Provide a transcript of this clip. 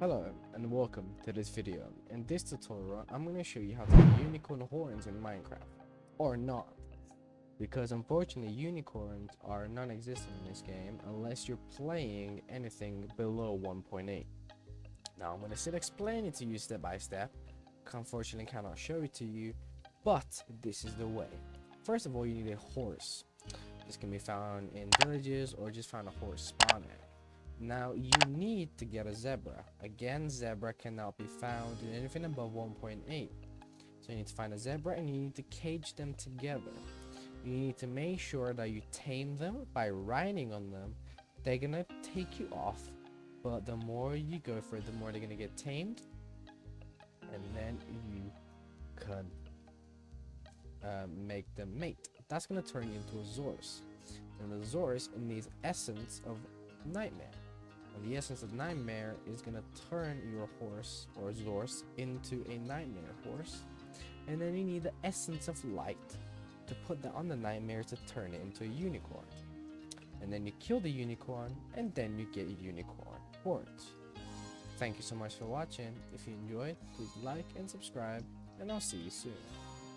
Hello and welcome to this video. In this tutorial, I'm going to show you how to get unicorn horns in Minecraft. Or not. Because unfortunately unicorns are non-existent in this game unless you're playing anything below 1.8. Now I'm going to still explain it to you step by step. Unfortunately cannot show it to you, but this is the way. First of all, you need a horse. This can be found in villages or just find a horse spawn egg. Now you need to get a zebra. Again, zebra cannot be found in anything above 1.8. So you need to find a zebra and you need to cage them together. You need to make sure that you tame them by riding on them. They're gonna take you off, but the more you go for it, the more they're gonna get tamed, and then you can make them mate. That's gonna turn you into a Zorus, and the Zorus needs essence of Nightmare. And the essence of Nightmare is gonna turn your horse or Zorus into a Nightmare horse, and then you need the essence of Light to put that on the Nightmare to turn it into a unicorn. And then you kill the unicorn, and then you get unicorn horns. Thank you so much for watching. If you enjoyed, please like and subscribe, and I'll see you soon.